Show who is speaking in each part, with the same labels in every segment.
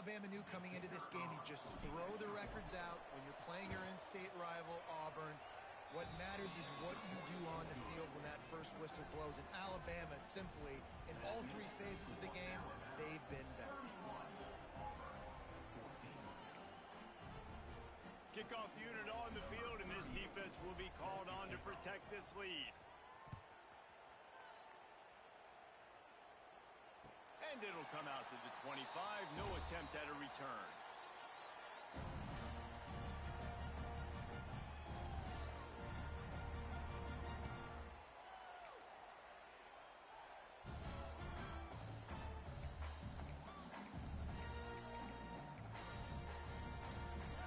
Speaker 1: Alabama knew coming into this game, you just throw the records out when you're playing your in-state rival, Auburn. What matters is what you do on the field when that first whistle blows. And Alabama simply, in all three phases of the game, they've been better.
Speaker 2: Kickoff unit on the field, and this defense will be called on to protect this lead. And it'll come out to the 25. No attempt at a return.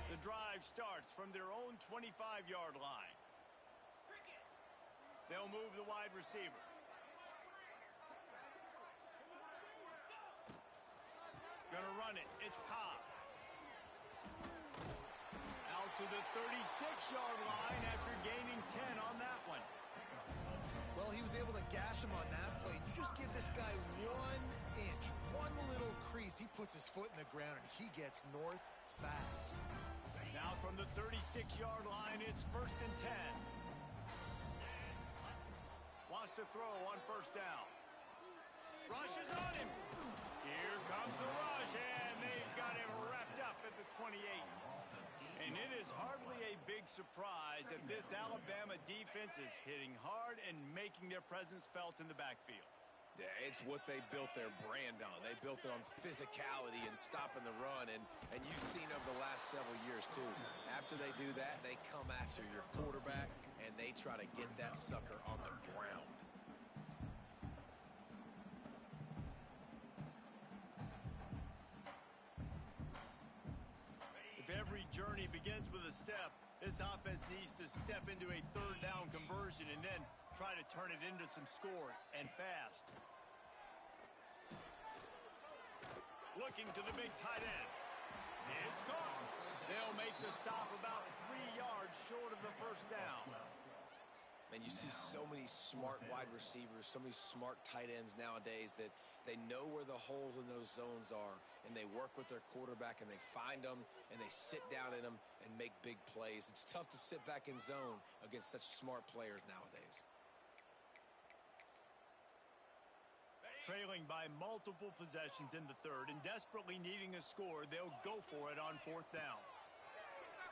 Speaker 2: The drive starts from their own 25-yard line. They'll move the wide receiver. Gonna run it. It's Cobb. Out to the 36-yard line after gaining 10 on that one.
Speaker 1: Well, he was able to gash him on that play. You just give this guy 1 inch, one little crease. He puts his foot in the ground, and he gets north fast.
Speaker 2: Now from the 36-yard line, it's 1st and 10. Wants to throw on first down. Rush is on him. Here comes the rush, and they've got him wrapped up at the 28. And it is hardly a big surprise that this Alabama defense is hitting hard and making their presence felt in the backfield.
Speaker 3: Yeah, it's what they built their brand on. They built it on physicality and stopping the run, and you've seen over the last several years, too. After they do that, they come after your quarterback, and they try to get that sucker on the ground.
Speaker 2: If every journey begins with a step, this offense needs to step into a third down conversion and then try to turn it into some scores, and fast. Looking to the big tight end. It's caught. They'll make the stop about 3 yards short of the first down.
Speaker 3: Man, you see so many smart wide receivers, so many smart tight ends nowadays that they know where the holes in those zones are, and they work with their quarterback, and they find them, and they sit down in them and make big plays. It's tough to sit back in zone against such smart players nowadays.
Speaker 2: Trailing by multiple possessions in the third and desperately needing a score, they'll go for it on fourth down.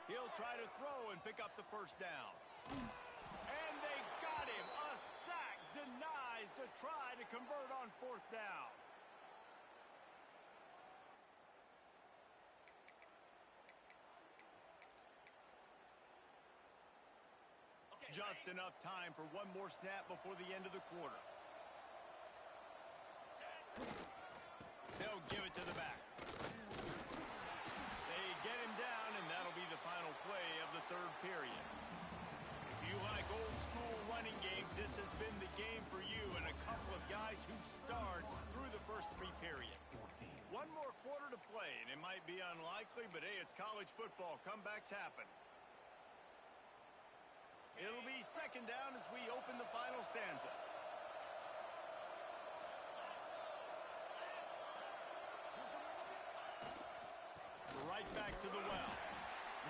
Speaker 2: He'll try to throw and pick up the first down. And they got him. A sack denies the try to convert on fourth down. Just enough time for one more snap before the end of the quarter. They'll give it to the back. They get him down, and that'll be the final play of the third period. If you like old-school running games, this has been the game for you and a couple of guys who starred through the first 3 periods. One more quarter to play, and it might be unlikely, but hey, it's college football. Comebacks happen. It'll be second down as we open the final stanza. Right back to the well.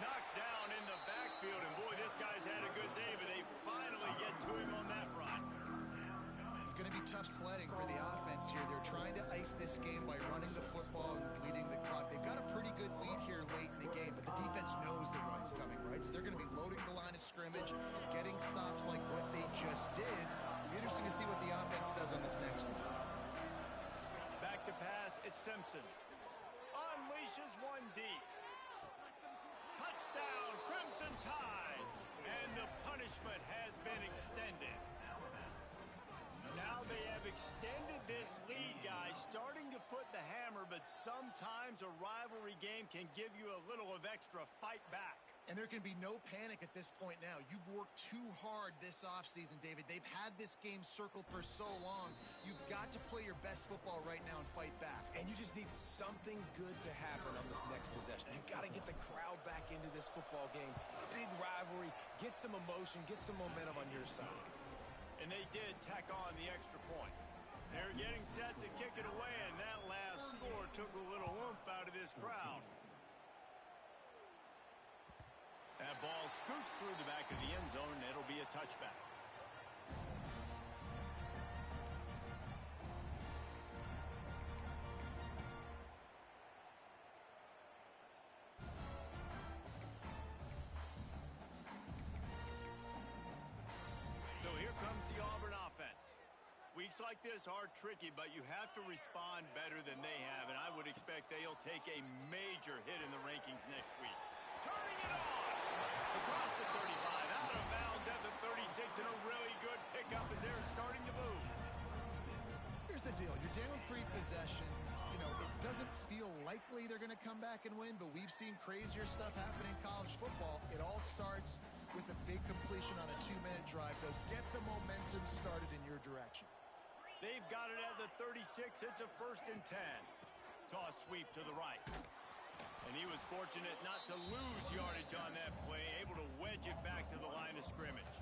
Speaker 2: Knocked down in the backfield, and boy, this guy's had a good day, but they finally get to him on that run.
Speaker 1: It's going to be tough sledding for the offense here. They're trying to ice this game by running the football and bleeding the clock. They've got a pretty good lead here late in the game, but the defense knows the run's coming, right? So they're going to be loading the line of scrimmage, getting stops like what they just did. It'll be interesting to see what the offense does on this next one.
Speaker 2: Back to pass, it's Simpson. Unleashes one deep. Touchdown, Crimson Tide. And the punishment has been extended. Now they have extended this lead, guys, starting to put the hammer, but sometimes a rivalry game can give you a little of extra fight back.
Speaker 1: And there can be no panic at this point now. You've worked too hard this offseason, David. They've had this game circled for so long. You've got to play your best football right now and fight back.
Speaker 3: And you just need something good to happen on this next possession. You've got to get the crowd back into this football game. Big rivalry. Get some emotion. Get some momentum on your side.
Speaker 2: And they did tack on the extra point. They're getting set to kick it away, and that last score took a little oomph out out of this crowd. That ball scoots through the back of the end zone, and it'll be a touchback. So here comes the Auburn offense. Weeks like this are tricky, but you have to respond better than they have, and I would expect they'll take a major hit in the rankings next week. Turning it on! Across the 35, out of bounds at the 36, and a really good pickup as they're starting to move.
Speaker 1: Here's the deal. You're down 3 possessions. You know, it doesn't feel likely they're going to come back and win, but we've seen crazier stuff happen in college football. It all starts with a big completion on a 2-minute drive. They'll get the momentum started in your direction.
Speaker 2: They've got it at the 36. It's a 1st and 10. Toss sweep to the right. And he was fortunate not to lose yardage on that play, able to wedge it back to the line of scrimmage.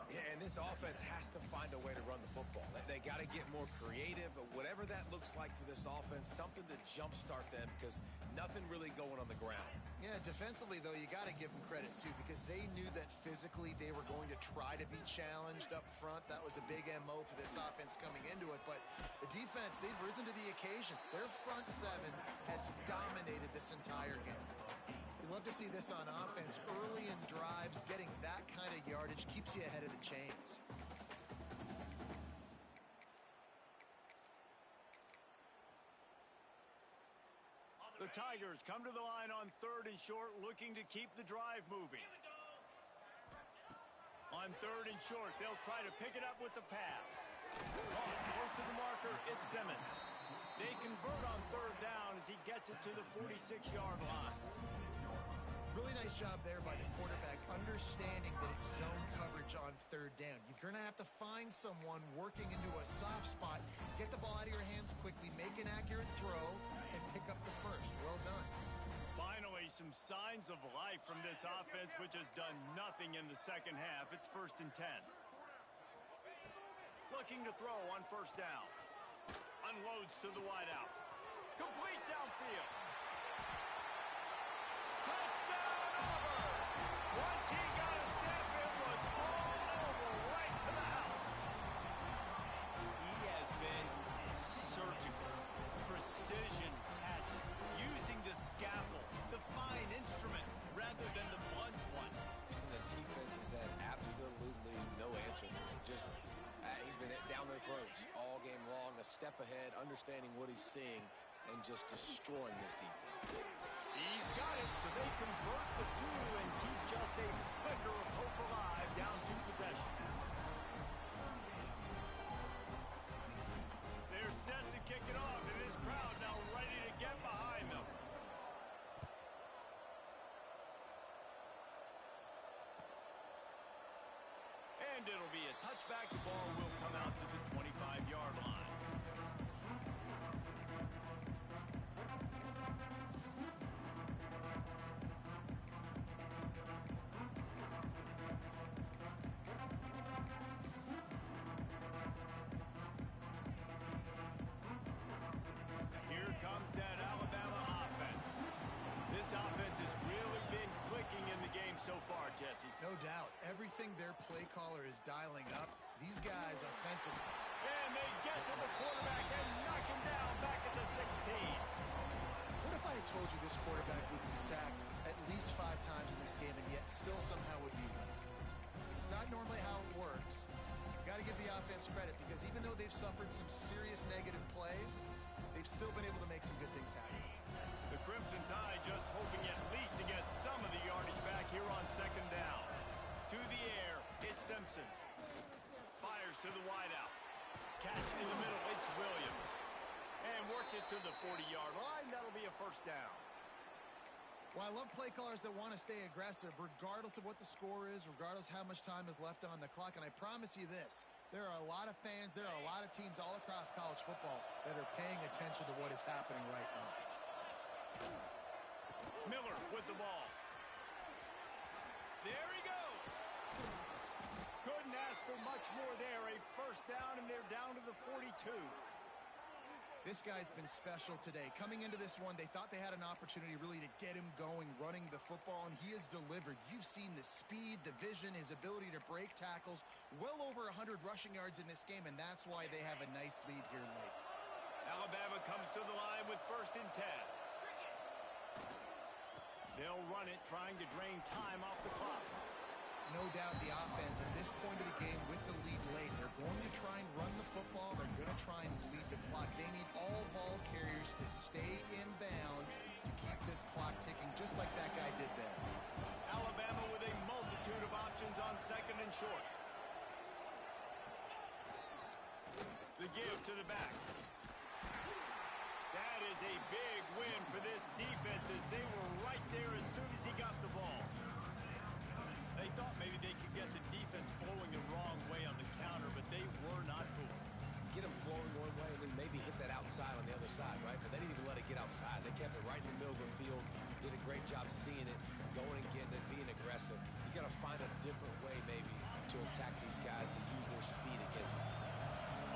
Speaker 3: Yeah, and this offense has to find a way to run the football. They got to get more creative, whatever that looks like for this offense, something to jumpstart them because nothing really going on the ground.
Speaker 1: Yeah, defensively, though, you got to give them credit, too, because they knew that physically they were going to try to be challenged up front. That was a big MO for this offense coming into it. But the defense, they've risen to the occasion. Their front 7 has dominated this entire game. You love to see this on offense. Early in drives, getting that kind of yardage keeps you ahead of the chains.
Speaker 2: The Tigers come to the line on 3rd and short, looking to keep the drive moving. On 3rd and short, they'll try to pick it up with the pass. Close to the marker, it's Simmons. They convert on 3rd down as he gets it to the 46-yard line.
Speaker 1: Really nice job there by the quarterback, understanding that it's zone coverage on 3rd down. You're going to have to find someone working into a soft spot, get the ball out of your hands quickly, make an accurate throw, and pick up the 1st. Well done.
Speaker 2: Finally, some signs of life from this offense, which has done nothing in the second half. It's 1st and 10. Looking to throw on 1st down. Unloads to the wideout. Complete downfield. Touchdown, Auburn! Once he got a step, it was all over, right to the house. He has been surgical, precision passes, using the scalpel, the fine instrument, rather than the blunt one.
Speaker 3: And the defense has had absolutely no answer for him. Just, he's been down their throats all game long, a step ahead, understanding what he's seeing, and just destroying this defense.
Speaker 2: He's got it, so they convert the 2 and keep just a flicker of hope alive, down 2 possessions. They're set to kick it off, and this crowd now ready to get behind them. And it'll be a touchback. The ball will come out to the 25-yard line. Here comes that Alabama offense. This offense has really been clicking in the game so far, Jesse.
Speaker 1: No doubt. Everything their play caller is dialing up, these guys offensively.
Speaker 2: And they get to the quarterback and knock him down back at the 16.
Speaker 1: What if I had told you this quarterback would be sacked at least 5 times in this game and yet still somehow would be winning? It's not normally how it works. You've got to give the offense credit because even though they've suffered some serious negative plays, they've still been able to make some good things happen.
Speaker 2: The Crimson Tide just hoping at least to get some of the yardage back here on 2nd down. To the air, it's Simpson. Fires to the wideout. Catch in the middle, it's Williams. And works it to the 40-yard line. That'll be a 1st down.
Speaker 1: Well, I love play callers that want to stay aggressive regardless of what the score is, regardless how much time is left on the clock. And I promise you this, there are a lot of fans, there are a lot of teams all across college football that are paying attention to what is happening right now.
Speaker 2: Miller with the ball. There he goes. Couldn't ask for much more there. A 1st down, and they're down to the 42.
Speaker 1: This guy's been special today. Coming into this one, they thought they had an opportunity really to get him going, running the football, and he has delivered. You've seen the speed, the vision, his ability to break tackles, well over 100 rushing yards in this game, and that's why they have a nice lead here late.
Speaker 2: Alabama comes to the line with 1st and 10. They'll run it, trying to drain time off the clock.
Speaker 1: No doubt the offense at this point of the game with the lead late, they're going to try and run the football. They're going to try and bleed the clock. They need all ball carriers to stay in bounds to keep this clock ticking, just like that guy did there.
Speaker 2: Alabama with a multitude of options on 2nd and short. The give to the back. That is a big win for this defense as they were right there as soon as he got the ball. They thought maybe they could get the defense flowing the wrong way on the counter, but they were not fooled.
Speaker 3: Get them flowing one way and then maybe hit that outside on the other side, right? But they didn't even let it get outside. They kept it right in the middle of the field, did a great job seeing it, going and getting it, being aggressive. You got to find a different way maybe to attack these guys, to use their speed against them.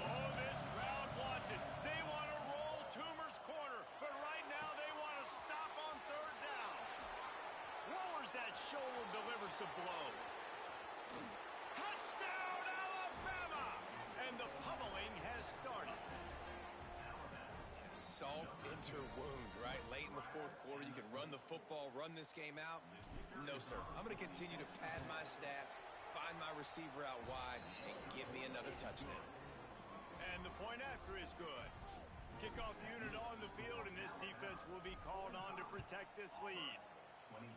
Speaker 2: Oh, this crowd wants it. They want to roll Toomer's corner, but right now they want to stop on 3rd down. Lowers that shoulder, delivers the blow. Touchdown, Alabama! And the pummeling has started.
Speaker 3: Salt into her wound, right? Late in the 4th quarter, you can run the football, run this game out. No, sir. I'm going to continue to pad my stats, find my receiver out wide, and give me another touchdown.
Speaker 2: And the point after is good. Kickoff unit on the field, and this defense will be called on to protect this lead.
Speaker 4: 22.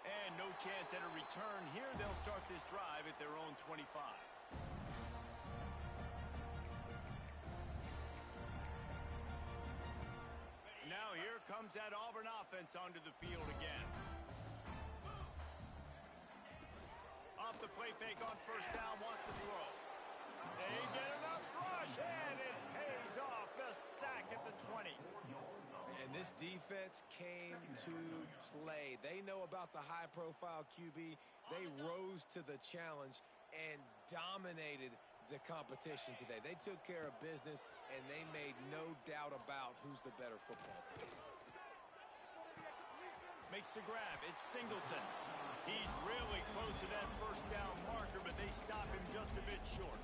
Speaker 2: And no chance at a return here. They'll start this drive at their own 25. Now here comes that Auburn offense onto the field again. Off the play fake on 1st down, wants to throw. They get enough rush, and it pays off. The sack at the 20.
Speaker 3: And this defense came to play. They know about the high-profile QB. They rose to the challenge and dominated the competition today. They took care of business, and they made no doubt about who's the better football team.
Speaker 2: Makes the grab. It's Singleton. He's really close to that 1st down marker, but they stop him just a bit short.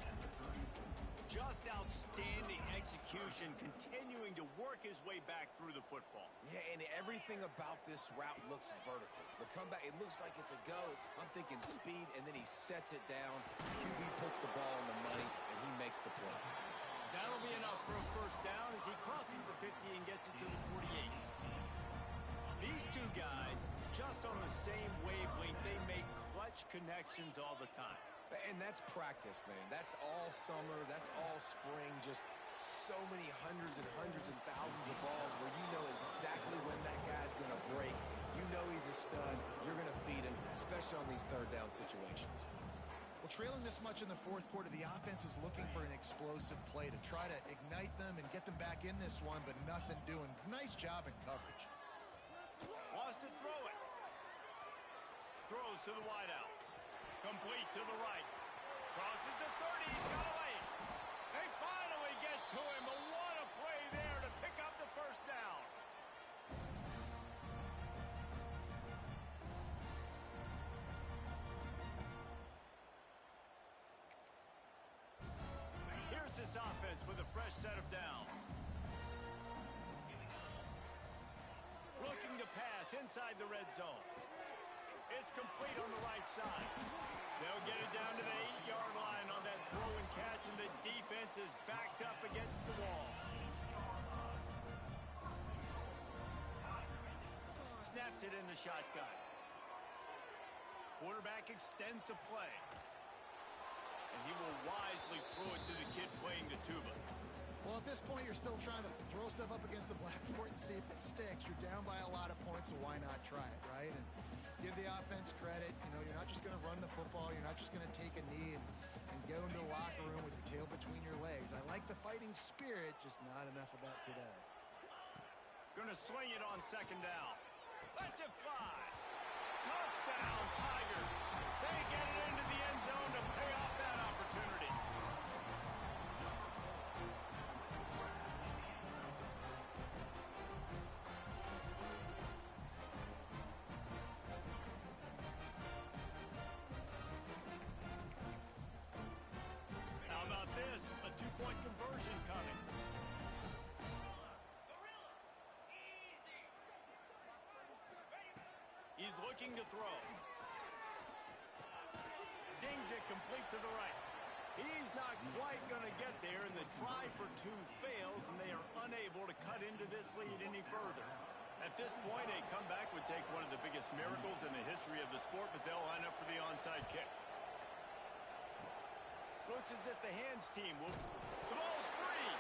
Speaker 2: Just outstanding execution, continuing to work his way back through the football.
Speaker 3: Yeah, and everything about this route looks vertical. The comeback, it looks like it's a go. I'm thinking speed, and then he sets it down. QB puts the ball in the money, and he makes the play.
Speaker 2: That'll be enough for a 1st down as he crosses the 50 and gets it to the 48. These two guys, just on the same wavelength, they make clutch connections all the time.
Speaker 3: And that's practice, man. That's all summer. That's all spring. Just so many hundreds and hundreds and thousands of balls where you know exactly when that guy's going to break. You know he's a stud. You're going to feed him, especially on these 3rd down situations.
Speaker 1: Well, trailing this much in the 4th quarter, the offense is looking for an explosive play to try to ignite them and get them back in this one, but nothing doing. Nice job in coverage.
Speaker 2: Wants to throw it. Throws to the wideout. Complete to the right. Crosses the 30. He's got away. They finally get to him. But what a play there to pick up the 1st down. Here's this offense with a fresh set of downs. Looking to pass inside the red zone. It's complete on the right side. They'll get it down to the 8-yard line on that throw and catch, and the defense is backed up against the wall. Snaps it in the shotgun. Quarterback extends the play. And he will wisely throw it to the kid playing the tuba.
Speaker 1: Well, at this point, you're still trying to throw stuff up against the blackboard and see if it sticks. You're down by a lot of points, so why not try it, right? And give the offense credit. You know, you're not just going to run the football. You're not just going to take a knee and go into the locker room with your tail between your legs. I like the fighting spirit, just not enough of that today.
Speaker 2: Going to swing it on 2nd down. Lets it fly. Touchdown, Tigers. They get it into the end zone to pay off that opportunity. looking to throw. Zings it complete to the right. He's not quite going to get there, and the try for two fails, and they are unable to cut into this lead any further. At this point, a comeback would take one of the biggest miracles in the history of the sport, but they'll line up for the onside kick. Looks as if the hands team will... The ball's free!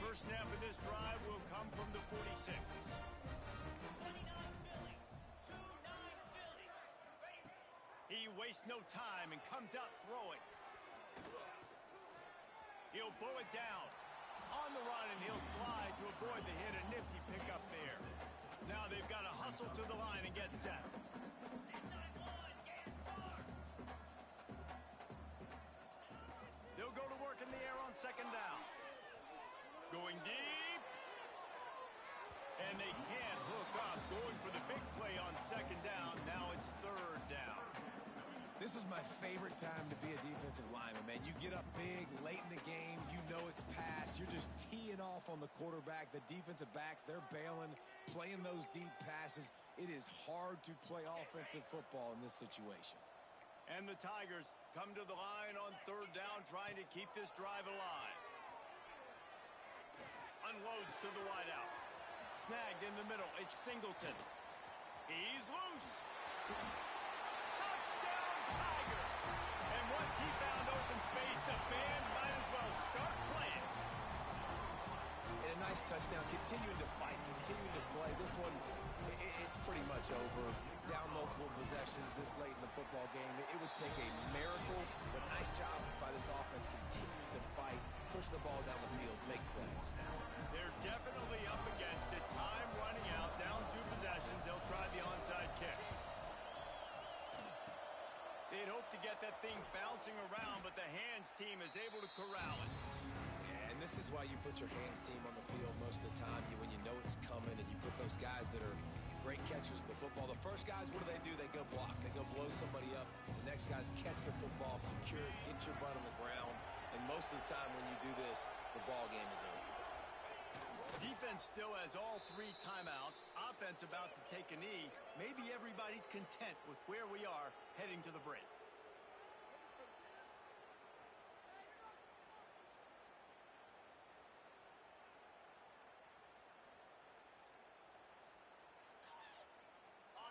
Speaker 2: First snap of this drive will come from the 46. 29 Philly. 2-9 Philly. He wastes no time and comes out throwing. He'll pull it down. On the run, and he'll slide to avoid the hit. A nifty pickup there. Now they've got to hustle to the line and get set. They'll go to work in the air on second down. Going deep. And they can't hook up. Going for the big play on second down. Now it's third down.
Speaker 3: This was my favorite time to be a defensive lineman, man. You get up big, late in the game, you know it's past. You're just teeing off on the quarterback. The defensive backs, they're bailing, playing those deep passes. It is hard to play offensive football in this situation.
Speaker 2: And the Tigers come to the line on third down, trying to keep this drive alive. Unloads to the wideout. Snagged in the middle. It's Singleton. He's loose. Touchdown, Tiger. And once he found open space, the band might as well start playing.
Speaker 3: And a nice touchdown. Continuing to fight, continuing to play. This one, it's pretty much over. Down multiple possessions this late in the football game. It would take a miracle, but nice job by this offense. Continuing to fight, push the ball down the field, make plays.
Speaker 2: They're definitely up against it. Time running out, down 2 possessions. They'll try the onside kick. They'd hope to get that thing bouncing around, but the hands team is able to corral it.
Speaker 3: Yeah, and this is why you put your hands team on the field most of the time. When you know it's coming, and you put those guys that are great catchers of the football. The first guys, what do? They go block. They go blow somebody up. The next guys catch the football, secure it, get your butt on the ground. And most of the time when you do this, the ball game is over.
Speaker 2: Defense still has all 3 timeouts. Offense about to take a knee. Maybe everybody's content with where we are heading to the break.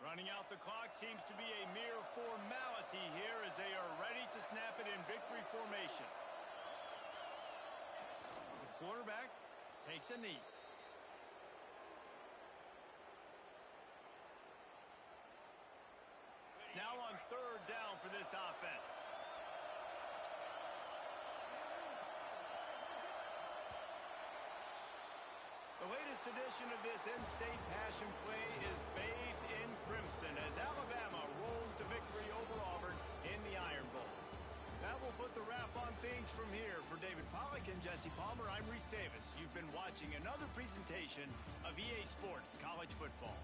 Speaker 2: Running out the clock seems to be a mere formality here as they are ready to snap it in victory formation. The quarterback takes a knee. Now on third down for this offense. The latest edition of this in-state passion play is bathed in crimson as Alabama rolls to victory over Auburn in the Iron Bowl. That will put the wrap on things from here. For David Pollack and Jesse Palmer, I'm Reese Davis. You've been watching another presentation of EA Sports College Football.